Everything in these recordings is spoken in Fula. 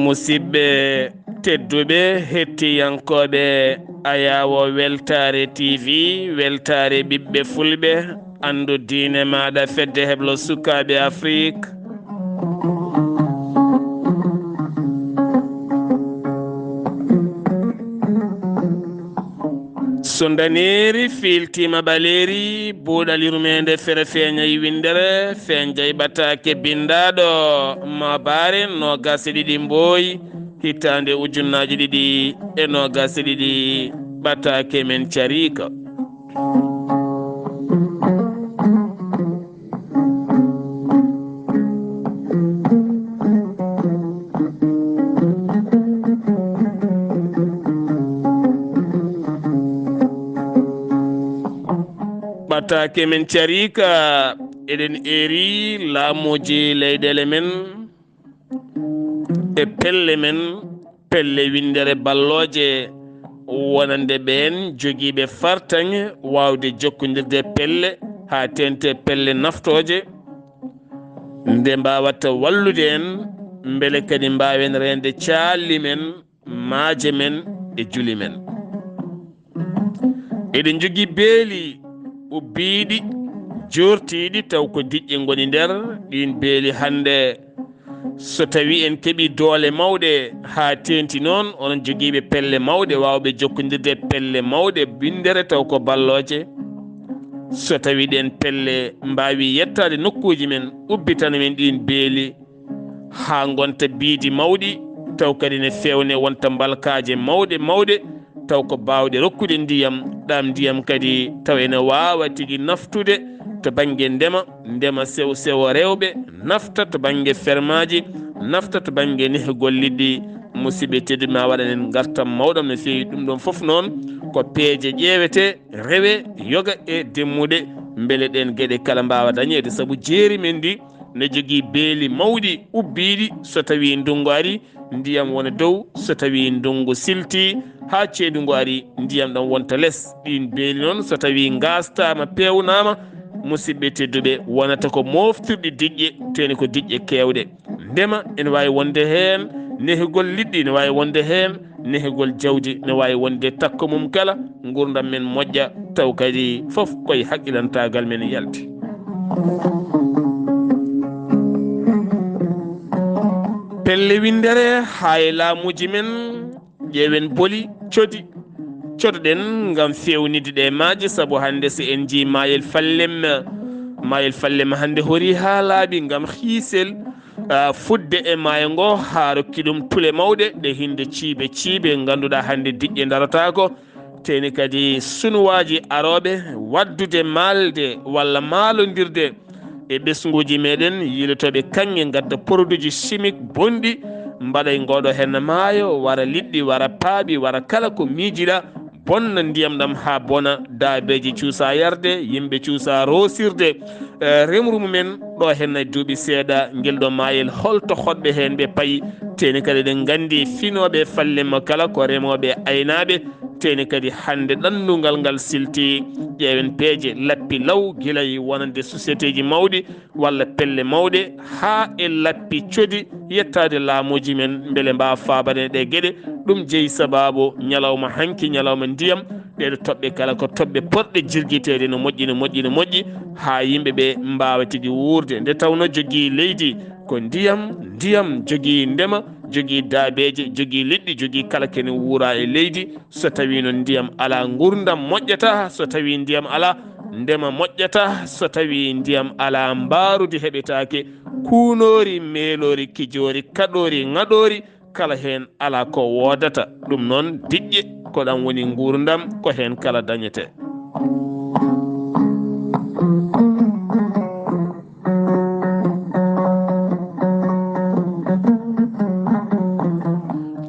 musidɓe tedduɓe hettiyankoɓe ayawo weltare tv weltare ɓiɓɓe fulɓe andu diine maɗa fedde heblo sukaɓe afrique so daneri filtima ɓaleri buuɗal yurmeende fere feeñayi windere feeñjay ɓataake bindaɗo mawbaare nogase ɗiɗi mbooy hittande ujunnaji ɗiɗi e nogase ɗiɗi ɓataake men cariika ɓataake men cariika eɗen eri laamuji leyɗele men e pelle men pelle windere balloje wonande ɓen jogiiɓe fartaŋe wawde jokkodirde pelle ha tente pelle naftoje nde mbawatta wallude en beele kadi mbawen rende caalli men maaje men e juli men eɗen jogui beeli ubbiɗi jortiɗi taw ko diƴƴe goni nder ɗin beeli hannde so tawi en keeɓi doole mawɗe ha tenti noon onon joguiɓe pelle mawɗe wawɓe jokkodirde pelle mawɗe bindere taw ko balloje so tawi ɗen pelle mbawi yettade nokkuji men ubbitana men ɗin beeli ha gonta biidi mawɗi taw kadi ne fewne wonta mbalkaje mawɗe mawɗe taw ko bawɗe rokkude ndiyam ɗam ndiyam kadi taw ene wawa tigui naftude to banggue ndema sewo sewo rewɓe nafta to banggue fermaji nafta to banggue nehgol liɗɗi musidɓe tedduɓe ma waɗanen gartam mawɗam no fewi ɗum ɗon foof noon ko peeje ƴeewete rewe yoga e demmude beele ɗen gueɗe kala mbawa dañede saabu jeeri men ndi ne jogui beeli mawɗi ubbiɗi so tawi ndungu ari ndiyam wona dow so tawi ndungu silti ha ceedu ngu ari ndiyam ɗam wonta less ɗin beeli noon so tawi gastama pewnama musidɓe tedduɓe wonata ko moftirɗi diƴƴe teni ko diƴƴe kewɗe ndema ene wawi wonde hen nehgol liɗɗi ne wawi wonde hen nehgol jawdi ne wawi wonde takko mum kala gurdam men moƴƴa taw kadi foof koye haqqilantagal men yalti pelle windere hay laamuji men ƴeewen booli codoɗen gam fewnide ɗe maaje saabu hande so en jii mayel fallem hande hoori ha laaɓi gam hiisel fudde e maayo ngo ha rokki ɗum tule mawɗe ɗe hinde ciiɓe ganduɗa hande diƴƴe daratako teni kadi sunuwaji aroɓe waddude maalde walla maalodirde e ɓesguji meɗen yilotoɓe kanŋe gadda produit ji chimique bonɗi mbaɗay ngoɗo hen maayo wara liɗɗi wara paaɓi wara kala ko miijiɗa bonna ndiyam ɗam ha bona daabeji cuusa yarde yimɓe cuusa rosirde remru mumen ɗo hen e duuɓi seeɗa guel ɗo mayel holto hoɗɓe hen ɓe paayi teni kadi ɗen gandi finoɓe fallema kala ko remoɓe aynaɓe teni kadi hande ɗandugal ngal silti ƴeewen peeje lappi law guilay wonande société ji mawɗi walla pelle mawɗe ha e lappi coodi yettade laamuji men beele mbawa fabane ɗe gueɗe ɗum jeeyi sababu ñalawma hanki ñalawma ndiyam ɗeɗo toɓɓe kala ko toɓɓe poɗɗe jirguitede no moƴƴi ha yimɓeɓe mbawa tigui wurde nde tawno jogui leydi ko ndiyam jogui ndema jogui daabeje jogui liɗɗi jogui kala kene wuura e leydi so tawi no ndiyam ala gurdam moƴƴata so tawi ndiyam ala ndema moƴƴata so tawi ndiyam ala mbarude heɓetake kunori meelori kijori kaɗori ŋaɗori kala hen ala ko wodata ɗum noon diƴƴe ko ɗam woni gurdam ko hen kala dañete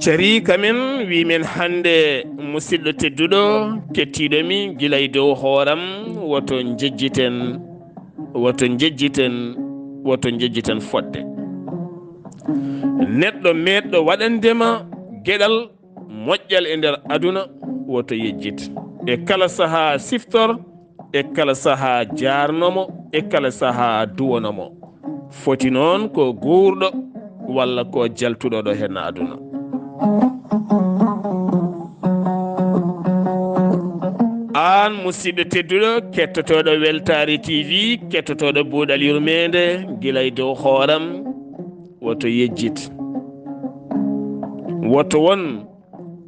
cariika men wimen hande musidɗo tedduɗo kettiɗomi guilay dow hooram woto jejjiten fodde neɗɗo meɗɗo waɗandema gueɗal moƴƴal e nder aduna woto yejjit e kala saaha siftor e kala saaha jarnomo e kala saaha duwanomo foti noon ko guurɗo walla ko jaltuɗo ɗo hen aduna. An musidɗo tedduɗo kettotoɗo Weltaare TV, kettotoɗo buuɗal yurmeende gila e dow hooram, woto yejjit, woto won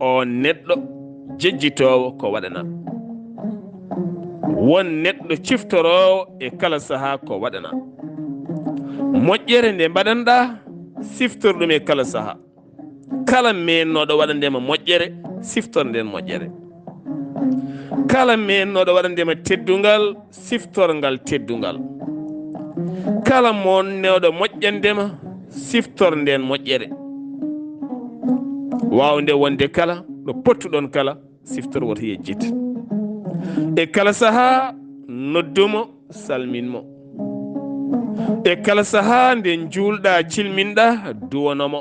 o neɗɗo jejjitowo ko waɗana, won neɗɗo ciftorowo e kala saaha ko waɗana. Moƴƴere nde mbaɗanɗa siftor ɗum e kala saaha. Kala mennoɗo waɗandema moƴƴere siftor nden moƴƴere. Kala mennoɗo waɗandema teddungal siftor ngal teddungal. Kala monneɗo moƴƴandema siftor nden moƴƴere. Wawde wonde kala ɗo pottuɗon kala siftor woto yejjit. E kala saaha noddumo salminmo. E kala saaha nde juulɗa cilminɗa duwanomo.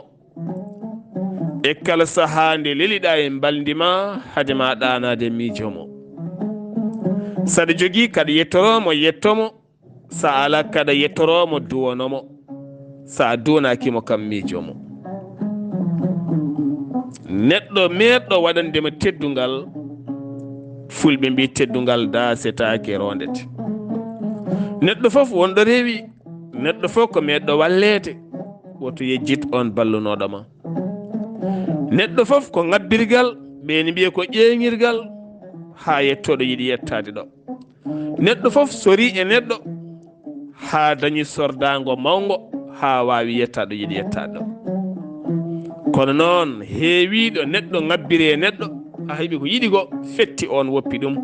E kala saaha nde leliɗa e mbaldima hadema ɗanade miijomo. Saɗa jogui kaɗa yettoromo yettomo, sa ala kaɗa yettoromo duwanomo, sa duwanakimo kam miijomo. Neɗɗo meɗɗo waɗandema teddungal, fulɓe mbi teddungal dasetake rondete. Neɗɗo foof wonɗo rewi, neɗɗo fof ko meɗɗo wallede, woto yejjit on ballunoɗoma. Neɗɗo fof ko ngabbirgal, ɓeni mbiya ko ƴeeŋirgal, ha yettoɗo yiɗi yettade ɗo. Neɗɗo fof sori e neɗɗo ha dañi sordago mawgo ha wawi yettaɗo yiɗi yettade ɗo. Kono noon heewiɗo neɗɗo ngabbiri e neɗɗo, a heeɓi ko yiɗi ko fetti on woppi ɗum,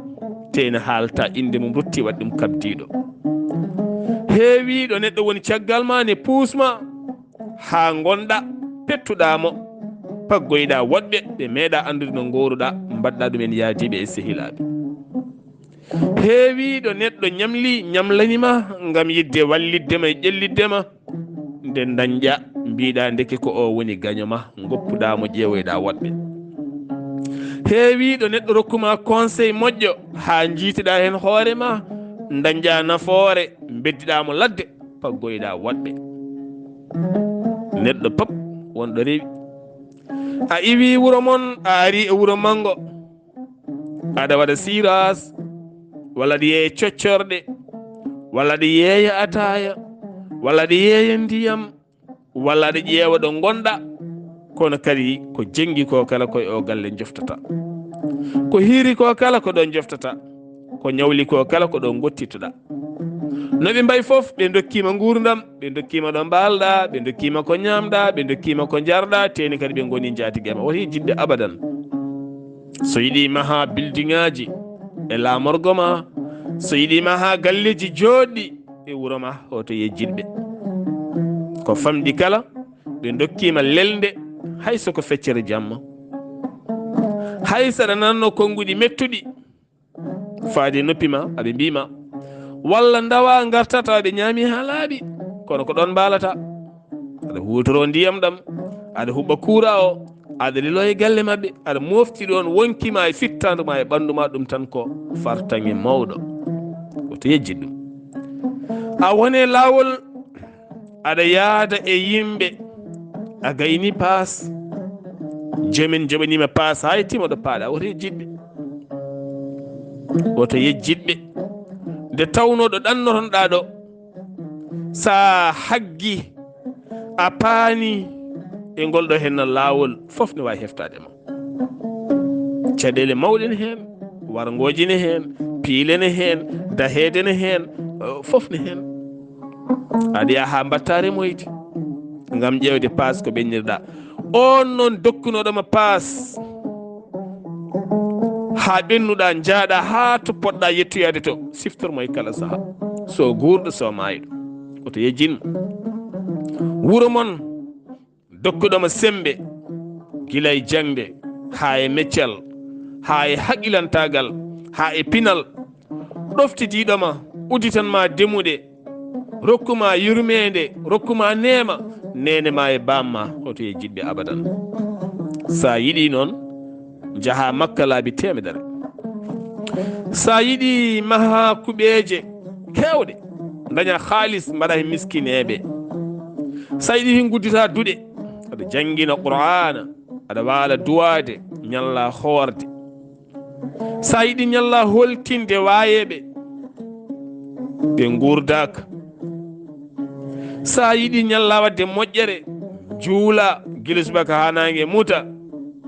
tene haalta inde mum rutti waɗi ɗum kabdiɗo. Heewiɗo neɗɗo woni caggal ma ne puusma ha gonɗa pettuɗamo, paggoyɗa woɗɓe ɓe meeɗa andude no goruɗa, mbaɗɗa ɗumen yaadiɓe e sehilaɓe. Heewiɗo neɗɗo ñamli ñamlanima ngam yidde walliddema e ƴelliddema, nde dañƴa mbiɗa ndeke ko o woni gañoma, goppuɗamo ƴeewoyɗa woɗɓe. Heewiɗo neɗɗo rokkuma conseil moƴƴo ha jiiteɗa hen hoorema, dañƴa nafoore beddiɗamo ladde, paggoyɗa woɗɓe. Neɗɗo pop wonɗo rewi. A iwi wuro mon, a ari e wuro mango, aɗa waɗa siras, walla aɗa yeeya coccorɗe, walla aɗa yeeya ataya, walla aɗa yeeya ndiyam, walla aɗa ƴeewa ɗo gonɗa. Kono kadi ko jengi ko kala koye o galle joftata, ko hiiri ko kala ko ɗon joftata, ko ñawli ko kala ko ɗon gottitoɗa. No ɓe mbayi fof ɓe dokkima gurdam, ɓe dokkima ɗo mbalɗa, ɓe dokkima ko ñamɗa, ɓe dokkima ko jarɗa, teni kadi ɓe goni jatiguema. Woti jidde abadan. So yiɗi maha building aji e lamorgo ma, so yiɗi maha galleji joɗɗi e wuro ma, hoto yejjitɓe. Ko famɗi kala ɓe dokkima lelde, hay soko feccere jamma, hay saɗa nanno konguɗi mettuɗi faade noppima aɓe mbima, walla ndawa gartata ɓe ñaami ha laaɓi, kono ko ɗon mbalata. Aɗa hutoro ndiyam ɗam, aɗa huɓɓa kuura o, aɗa lilo e galle mabɓe, aɗa mofti ɗon wonkima e fittanduma e ɓanduma, ɗum tan ko fartaŋe mawɗo. Woto yejjit ɗum. A wone lawol, aɗa yaada e yimɓe, a gayni paas, jomin joɓanima paas hay tima ɗo paaɗa. Woto yejjitɓe, woto yejjitɓe. Nde tawnoɗo ɗannotonɗa ɗo, sa haggi a paani e ngolɗo henna laawol, fof ne wawi heftade ma. Caɗele mawɗe ne hen, wargoji ne hen, piile ne hen, dahede ne hen, fof ne hen. Aɗa yaha ha mbattare moyti ngam ƴewde paas ko ɓennirɗa. On noon dokkunoɗoma paas ha ɓennuɗa, jaaɗa ha to poɗɗa yettoyade to, siftormo e kala saaha, so gurɗo so mayiɗo. Oto yejjinmo. Wuro mon dokkuɗoma sembe, gila e jangde ha e meccal, ha e haqqilantagal, ha e pinal. Ɗoftitiɗoma, udditanma demuɗe, rokkuma yurmede, rokkuma neema, nenema e bamma. Oto yejjitɓe abadan. Sa yiɗi noon jaha makka laabi temedere. Sa yiɗi maha kuɓeje kewɗe, daña haalis mbaɗa e miskineɓe. Sa yiɗi hin guddita duɗe, aɗa jangina qur'ana aɗa waala duwade ñalla hoorde sa yiɗi ñalla holtinde wayeɓe ɓe gurdaka sa yiɗi ñalla wadde moƴƴere juula guila subaka ha nangue muta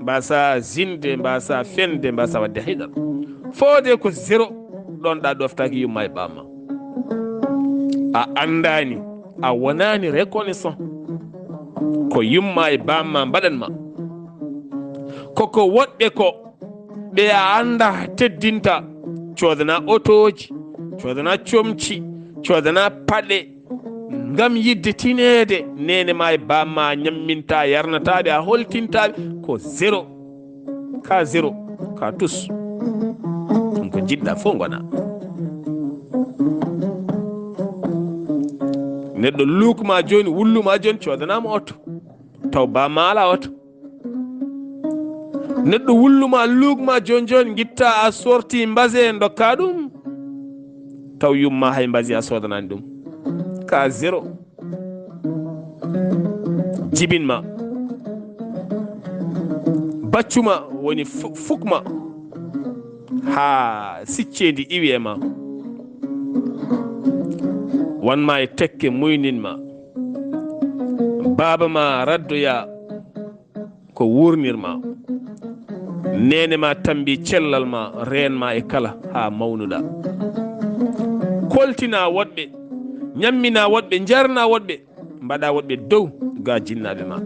mbasa zinde mbasa fende mbasa wadde haydara fode ko zéro ɗon ɗa ɗoftaki yumma e ɓamma a andani a wonani reconnaissant ko yumma e bamma mbaɗanma koko woɗɓe ko ɓe a anda teddinta codana otoji codana comci codana paɗe ngam yidde tinede nene ma e bamma ñamminta yarnataɓe a holtintaɓe ko zéro ka zéro ka tous ɗum ko jiɗɗa fof gona neɗɗo lukma joni wulluma joni codanama oto taw bamma ala oto neɗɗo wulluma lukma joni guitta a sorti mbase dokka ɗum taw yumma hay mbasi a sodanani ɗum ka zéro jibinma baccuma woni fukma ha siccedi iwi e ma wanma e tekke muyninma baba ma raddoya ko wurnirma nene ma tambi cellal ma renma e kala ha mawnuɗa koltina woɗɓe ñammina woɗɓe jarna woɗɓe mbaɗa woɗɓe dow ga jinnaɓe ma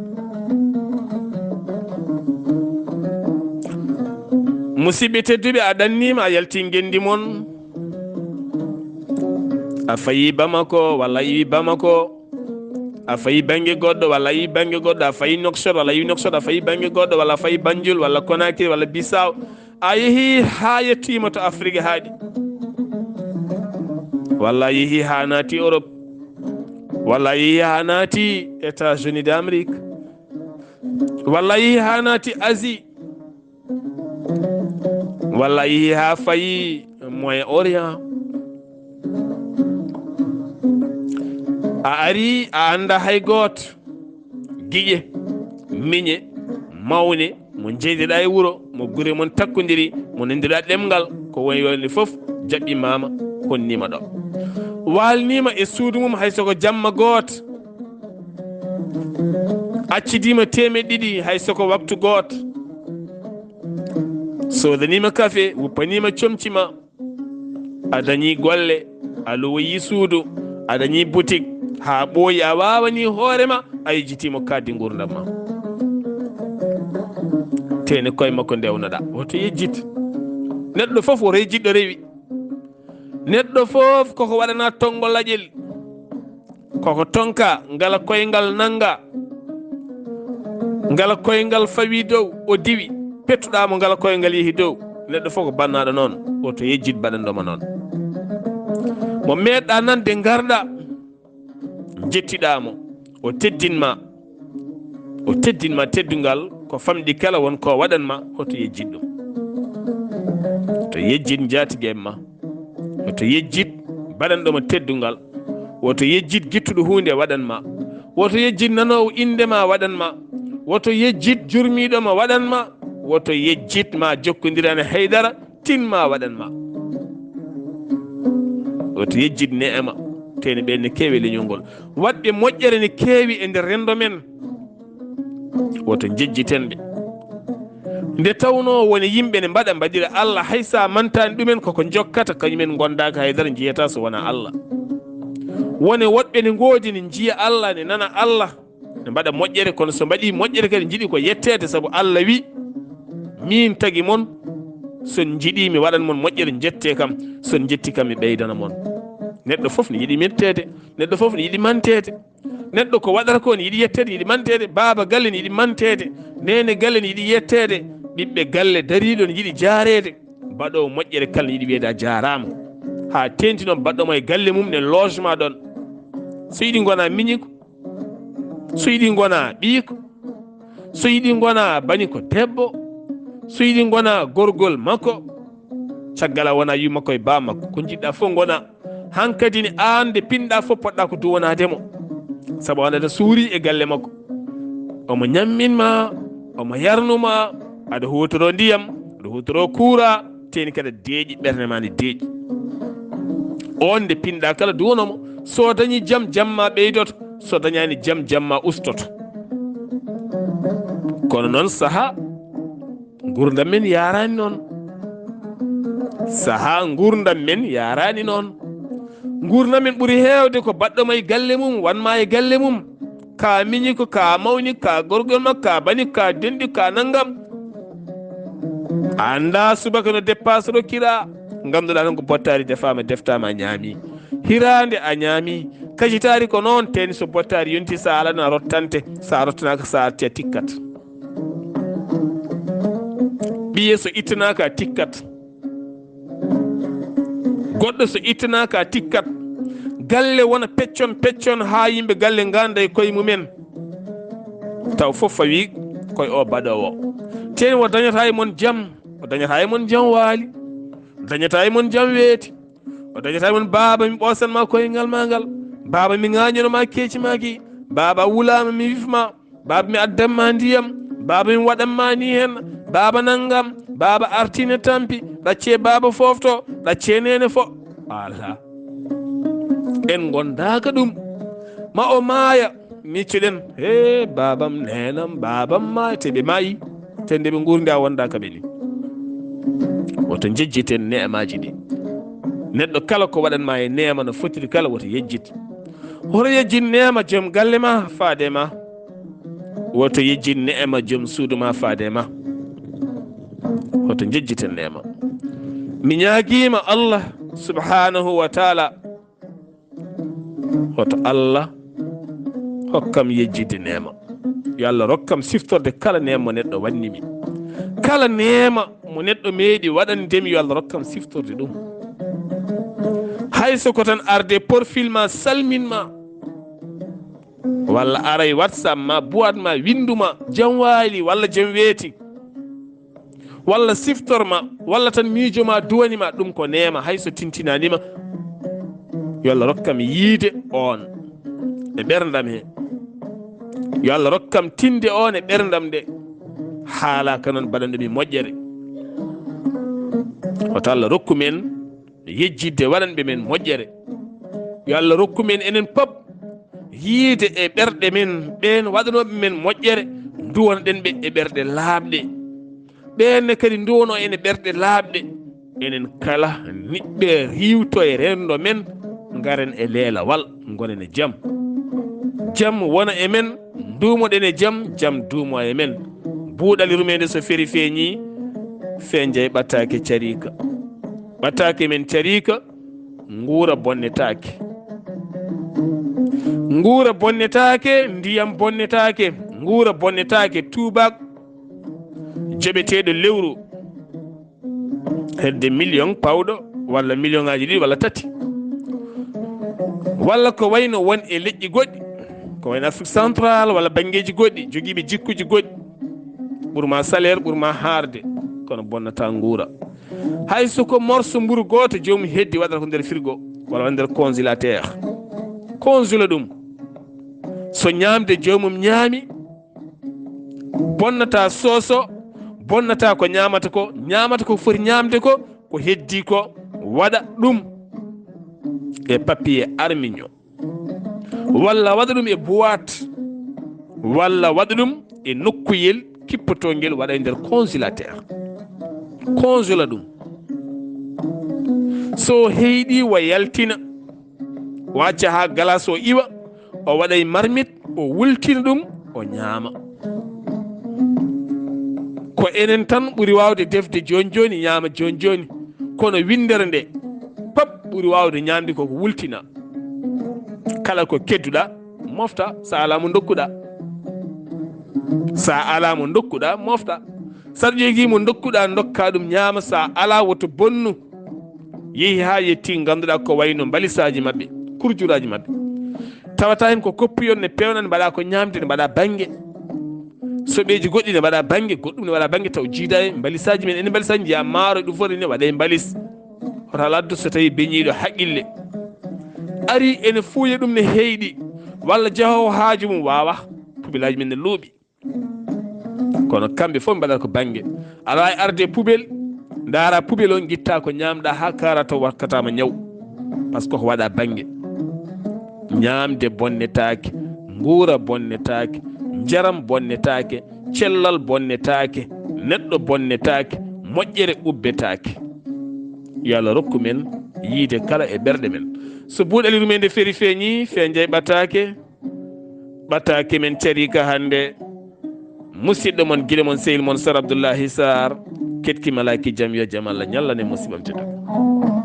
musidɓe tedduɓe a ɗannima a yalti gendi moon a fayi Bamako walla a yiwi Bamako a fayi banggue goɗɗo walla a yiwi banggue goɗɗo a fayi Nouakchott walla a yiwi Nouakchott a fayi banggue goɗɗo walla a fayi Banjul walla Conakry walla Bissau a yeehi ha yettima to Afrique haaɗi walla a yeehi ha naati Europe walla a yeehi ha naati États-Unis d'Amérique walla a yeehi ha naati Asie walla a yeehi ha fayi Moyen Orient a ari a anda hay goto guiƴe miñe mawne mo jeydiɗa e wuuro mo gure mon takkodiri mo nandiɗa ɗemgal ko woni woni foof jaɓɓimama honnima ɗo walnima e suudu mum hay soko jamma goto accidima temeɗɗiɗi hay soko waktu goto sodanima café wuppanima comcima a dañi golle a lowoyi suudu a dañi boutique ha ɓooyi a wawani hoorema a yejjitimo kaddi gurdam ma tene koye makko ndewnoɗa woto yejjit neɗɗo foof woto yejjitɗo rewi neɗɗo foof koko waɗana tongo laƴel koko tonka ngala koyngal nanga ngala koyngal fawi dow o diwi pettuɗamo ngala koyngal yeehi dow neɗɗo foof ko bannaɗo noon woto yejjit baɗanɗoma noon mo meɗɗa nande garɗa jettiɗamo o teddinma teddungal ko famɗi kala won ko waɗanma hoto yejjit ɗum to yejjit jatigue en ma woto yejjit baɗanɗoma teddungal woto yejjit guittuɗo hunde waɗanma woto yejjit nanowo indema waɗanma woto yejjit jurmiɗoma waɗanma woto yejjit ma jokkodirani haydara tinma waɗanma woto yejjit ne'ema tene ɓen ne keewi leñol ngol waɗɓe moƴƴere ne keewi e nder rendo men woto jejjitenɓe nde tawno woni yimɓe ne mbaɗa mbaɗira Allah hay sa mantani ɗumen koko jokkata kañumen gondaka haydara jiyata so wona Allah woni woɗɓe ne goodi ne jiiya Allah ne nana Allah ne mbaɗa moƴƴere kono so mbaɗi moƴƴere kadi jiiɗi ko yettede saabu Allah wi min tagui moon son jiiɗi mi waɗan moon moƴƴere jette kam son jetti kam mi ɓeydana moon neɗɗo foof ne yiiɗi mettede neɗɗo foof ne yiiɗi mantede neɗɗo ko waɗata ko ne yiiɗi yettede yiiɗi mantede baaba galle ne yiiɗi mantede nene galle ne yiiɗi yettede ɓiɓɓe galle dariɗo ne yiiɗi jaarede mbaɗowo moƴƴere kala ne yiiɗi wiyede a jarama ha tenti noon mbaɗɗomo e galle mum ne logement ɗon so yiiɗi gona miñiko so yiiɗi gona ɓiiko so yiiɗi gona bani ko debbo so yiiɗi gona gorgol makko caggal a wona yu makko e ba makko ko jiɗɗa fof gona hankkadi ne an nde pinɗa fof poɗɗa ko duwanademo saabu onata suuri e galle makko omo ñamminma omo yarnuma aɗa hutoro ndiyam aɗa hutoro kuura teni kada deeƴi ɓernde ma ne deeƴi on nde pinɗa kala duwonomo so dañi jaam jamma ɓeydoto so dañani jaam jamma ustoto kono noon saaha gurdam men yarani noon saaha gurdam men yarani noon gurdam men ɓuuri hewde ko baɗɗoma e galle mum wanma e galle mum ka miñi ko ka mawni ka gorgol makko ka bani ka dendi ka naggam anda subaka no dépasse rokkira ganduɗa noon ko bottari defama deftama a ñaami hirande a ñaami kacitari ko noon teni so bottari yonti sa alana rottante sa rottanaka sa arti a tikkat ɓiye so ittanaka a tikkat goɗɗo so ittanaka a tikkat galle wona peccon peccon ha yimɓe galle ganda e koye mumen taw fof fawi koye o baɗowo teni wo dañata e mon jaam o dañata e mon jaam waali o dañata e mon jaam weeti o dañata e mon baaba mi ɓosanma koyengal ma ngal baaba mi ŋañonoma keeci maki baaba wulama mi wifma baaba mi addanma ndiyam baaba mi waɗanma ni hen baaba naggam baaba artine tampi ɗacce baaba fofto ɗacce nene fo ala en gondaka ɗum ma o maaya miccuɗen he babam nenam babam maaya te ɓe maayi te nde ɓe gurdi a wondaka ɓe ni woto jejjiten nemaji ɗi neɗɗo kala ko waɗanma e nema no fotiri kala woto yejjit hoto yejjin nema joom galle ma faade ma woto yejjin nema joom suudu ma faade ma hoto jejjiten nema mi ñaaguima Allah subhanahu wa taala hoto Allah hokkam yejjide nema yo Allah rokkam siftorde kala nema mo neɗɗo wannimi kala nema mo neɗɗo meeɗi waɗandemi yo Allah rokkam siftorde ɗum hayso ko tan arde profil ma salminma walla aray whatsapp ma boîte ma winduma jam waali walla jam weeti walla siftorma walla tan miijoma duwanima ɗum ko nema hayso tintinanima yo Allah rokkam yiide on e ɓerdam he yo Allah rokkam tinde on e ɓerdam nde haalaka noon baɗanɗumi moƴƴere hoto Allah rokku men yejjidde waɗanɓe men moƴƴere yo Allah rokku men enen pop yiide e ɓerɗe men ɓen waɗanoɓe men moƴƴere duwonɗen ɓe e ɓerɗe laaɓɗe ɓenne kadi duwono en e ɓerɗe laaɓɗe enen kala niɓɓe riwto e rendo men garen e leelawal gonen e jaam jaam wona e men dumoɗen e jaam jaam duumo e men buuɗal yurmeende so feri feeñi feeñjay ɓataake cariika ɓataake men cariika nguura bonnetaake nguura bonnetaake ndiyam bonnetaake nguura bonnetaake tuubak joɓeteɗo lewru hedde million pawɗo walla million ngaji ɗiɗi walla tati walla ko wayno won e leƴƴi goɗɗi ko wayno Afrique central walla banggueji goɗɗi joguiɓe jikkuji goɗɗi ɓurma salaire ɓurma harde kono bonnata nguura hayso ko morceau mburu goto jomum heddi waɗata ko nder frigo walla nder congélateur congela ɗum so ñamde jomum ñaami bonnata soso bonnata ko ñamata ko foti ñamde ko heddi ko waɗa ɗum e papier armignon walla waɗa ɗum e boîte walla waɗa ɗum e nokkuyel kippotongel waɗa e nder congélateur congela ɗum so heyɗi wa yaltina wacca ha glace o iwa o waɗa e marmite o wultina ɗum o ñaama ko enen tan ɓuri wawde defde joni joni ñaama joni joni kono windere nde pop ɓuri wawde ñamde koko wultina kala ko kedduɗa mofta sa ala mo dokkuɗa sa ala mo dokkuɗa mofta saɗa jogui mo dokkuɗa dokka ɗum ñaama sa ala woto bonnu yeehi ha yetti ganduɗa ko wayno balisaji mabɓe kurjuraji mabɓe tawata hen ko koppiyon ne pewnan mbaɗa ko ñamde ne mbaɗa banggue soɓeji goɗɗi ne mbaɗa banggue goɗɗum ne waɗa banggue taw jiida e balisaji men ene balisaji jiya maaro ɗum foti ne waɗa e balis hoto laddu so tawi beñiɗo haqqille ari ene fuuya ɗum ne heyɗi walla jahowo haaju mum wawa pubilaji men ne luuɓi kono kamɓe fof ɓe mbaɗata ko banggue aɗa wawi arde puɓel daara puɓel on guitta ko ñamɗa ha karata wakkatama ñaw par ce que ko waɗa banggue ñamde bonnetake guura bonnetake jaram bonnetake cellal bonnetake neɗɗo bonnetake moƴƴere ubbetake yo Allah rokku men yiide kala e ɓerɗe men so buuɗal yurmeende feeri feeñi fe jeey ɓataake men cariika hannde musidɗo mon guiɗo mon sehil mon Sar Abdullaahi Saar ketkima laaki jaam yo jaam Allah ñallane musiɓam tedduɗo